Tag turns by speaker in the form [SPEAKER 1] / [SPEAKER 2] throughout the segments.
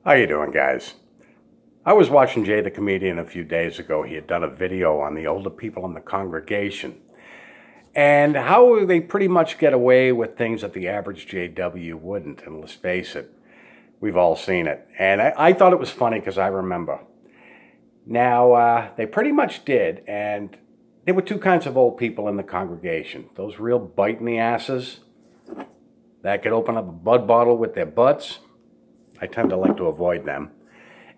[SPEAKER 1] How you doing, guys? I was watching Jay the Comedian a few days ago. He had done a video on the older people in the congregation and how they pretty much get away with things that the average JW wouldn't. And let's face it, we've all seen it. And I thought it was funny because I remember. Now, they pretty much did, and there were two kinds of old people in the congregation. Those real bite-in-the-asses that could open up a bud bottle with their butts. I tend to like to avoid them.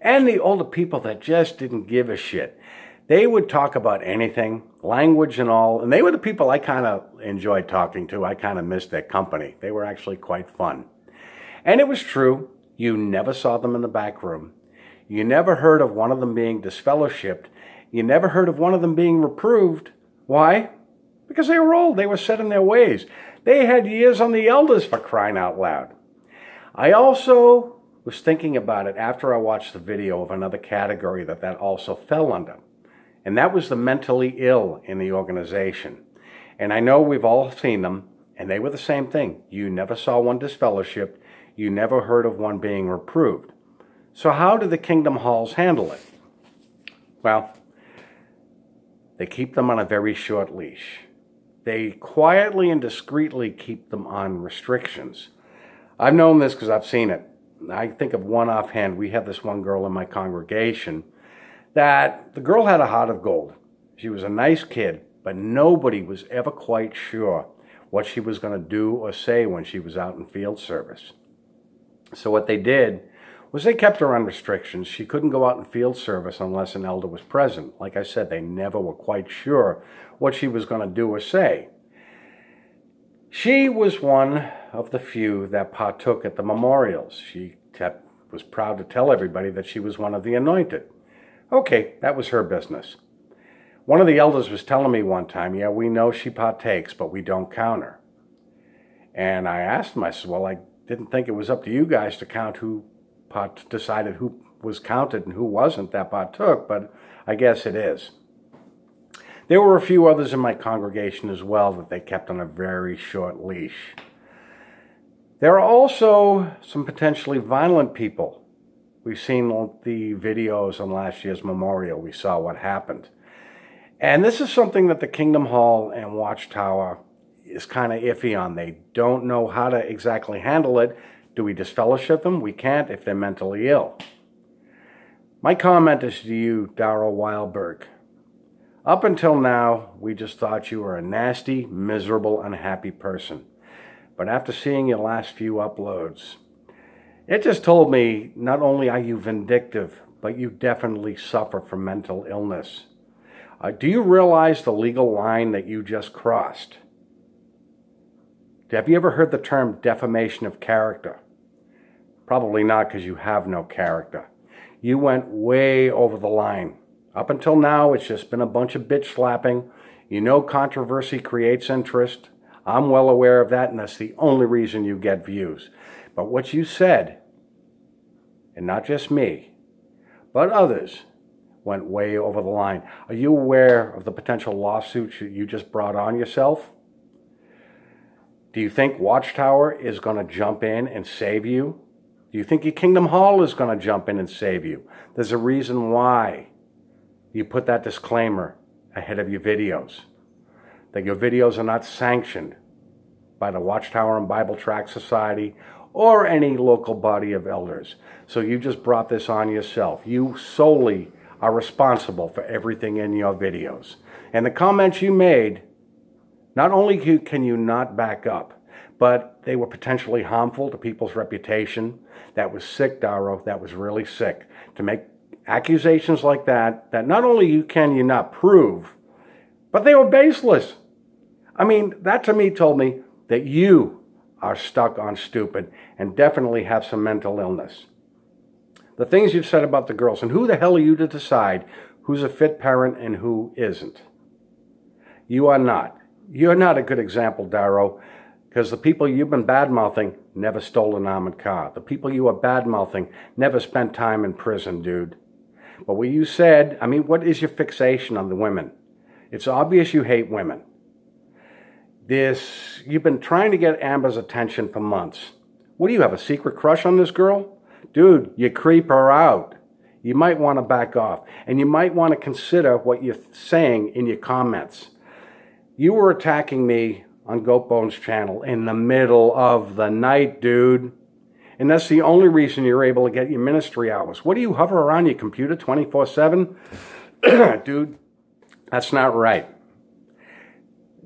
[SPEAKER 1] And the older people that just didn't give a shit. They would talk about anything, language and all, and they were the people I kind of enjoyed talking to. I kind of missed their company. They were actually quite fun. And it was true. You never saw them in the back room. You never heard of one of them being disfellowshipped. You never heard of one of them being reproved. Why? Because they were old. They were set in their ways. They had years on the elders, for crying out loud. I also was thinking about it after I watched the video of another category that also fell under. And that was the mentally ill in the organization. And I know we've all seen them, and they were the same thing. You never saw one disfellowshipped. You never heard of one being reproved. So how do the Kingdom Halls handle it? Well, they keep them on a very short leash. They quietly and discreetly keep them on restrictions. I've known this because I've seen it. I think of one offhand. We had this one girl in my congregation that the girl had a heart of gold. She was a nice kid, but nobody was ever quite sure what she was going to do or say when she was out in field service. So what they did was they kept her on restrictions. She couldn't go out in field service unless an elder was present. Like I said, they never were quite sure what she was going to do or say. She was one of the few that partook at the memorials. She was proud to tell everybody that she was one of the anointed. Okay, that was her business. One of the elders was telling me one time, yeah, we know she partakes, but we don't count her. And I asked him, I said, well, I didn't think it was up to you guys to count who decided who was counted and who wasn't that partook, but I guess it is. There were a few others in my congregation as well that they kept on a very short leash. There are also some potentially violent people. We've seen the videos on last year's memorial. We saw what happened. And this is something that the Kingdom Hall and Watchtower is kind of iffy on. They don't know how to exactly handle it. Do we disfellowship them? We can't if they're mentally ill. My comment is to you, Darrell Weilberg. Up until now, we just thought you were a nasty, miserable, unhappy person. But after seeing your last few uploads, it just told me not only are you vindictive, but you definitely suffer from mental illness. Do you realize the legal line that you just crossed? Have you ever heard the term defamation of character? Probably not, because you have no character. You went way over the line. Up until now, it's just been a bunch of bitch slapping. You know controversy creates interest. I'm well aware of that, and that's the only reason you get views. But what you said, and not just me, but others, went way over the line. Are you aware of the potential lawsuits you just brought on yourself? Do you think Watchtower is going to jump in and save you? Do you think your Kingdom Hall is going to jump in and save you? There's a reason why you put that disclaimer ahead of your videos, that your videos are not sanctioned by the Watchtower and Bible Tract Society or any local body of elders. So you just brought this on yourself. You solely are responsible for everything in your videos. And the comments you made, not only can you not back up, but they were potentially harmful to people's reputation. That was sick, Darrow. That was really sick. To make accusations like that not only can you not prove, but they were baseless. I mean, that to me told me that you are stuck on stupid and definitely have some mental illness. The things you've said about the girls, and who the hell are you to decide who's a fit parent and who isn't? You are not. You're not a good example, Darrow, because the people you've been bad-mouthing never stole an armored car. The people you are bad-mouthing never spent time in prison, dude. But what you said, I mean, what is your fixation on the women? It's obvious you hate women. You've been trying to get Amber's attention for months. What do you have, a secret crush on this girl? Dude, you creep her out. You might want to back off. And you might want to consider what you're saying in your comments. You were attacking me on Goatbone's channel in the middle of the night, dude. And that's the only reason you're able to get your ministry hours. What do you hover around your computer 24/7? Dude, that's not right.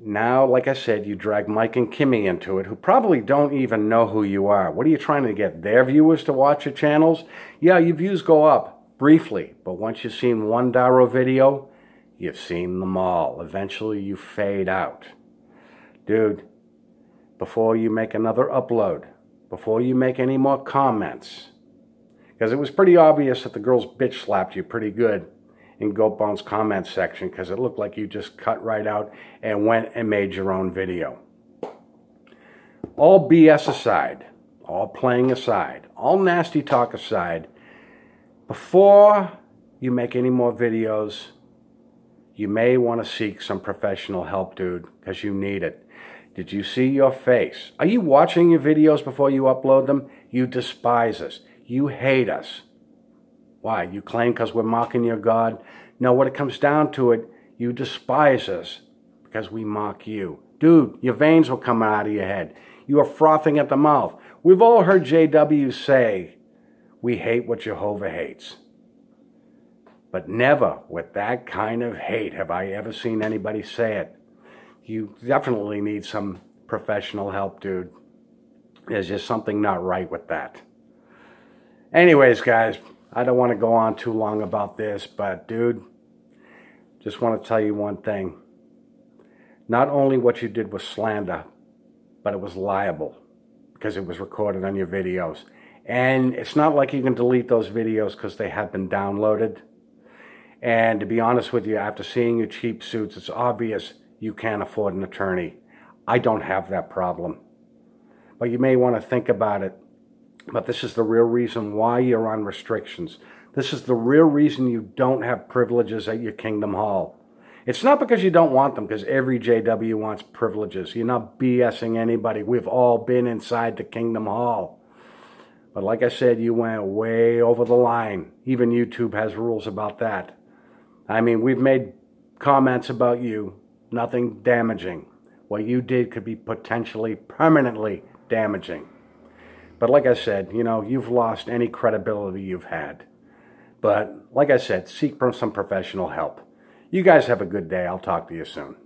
[SPEAKER 1] Now, like I said, you drag Mike and Kimmy into it, who probably don't even know who you are. What are you trying to get their viewers to watch your channels? Yeah, your views go up briefly, but once you've seen one Darrow video, you've seen them all. Eventually, you fade out. Dude, before you make another upload, before you make any more comments, because it was pretty obvious that the girls bitch slapped you pretty good in Goatbone's comment section, because it looked like you just cut right out and went and made your own video. All BS aside, all playing aside, all nasty talk aside, before you make any more videos, you may want to seek some professional help, dude, because you need it. Did you see your face? Are you watching your videos before you upload them? You despise us. You hate us. Why? You claim because we're mocking your God? No, when it comes down to it, you despise us because we mock you. Dude, your veins will come out of your head. You are frothing at the mouth. We've all heard JW say, we hate what Jehovah hates. But never with that kind of hate have I ever seen anybody say it. You definitely need some professional help, dude. There's just something not right with that. Anyways, guys, I don't want to go on too long about this, but dude, just want to tell you one thing. Not only what you did was slander, but it was liable because it was recorded on your videos. And it's not like you can delete those videos because they have been downloaded. And to be honest with you, after seeing your cheap suits, it's obvious you can't afford an attorney. I don't have that problem. But you may want to think about it. But this is the real reason why you're on restrictions. This is the real reason you don't have privileges at your Kingdom Hall. It's not because you don't want them, because every JW wants privileges. You're not BSing anybody. We've all been inside the Kingdom Hall. But like I said, you went way over the line. Even YouTube has rules about that. I mean, we've made comments about you. Nothing damaging. What you did could be potentially permanently damaging. But like I said, you know, you've lost any credibility you've had. But like I said, seek some professional help. You guys have a good day. I'll talk to you soon.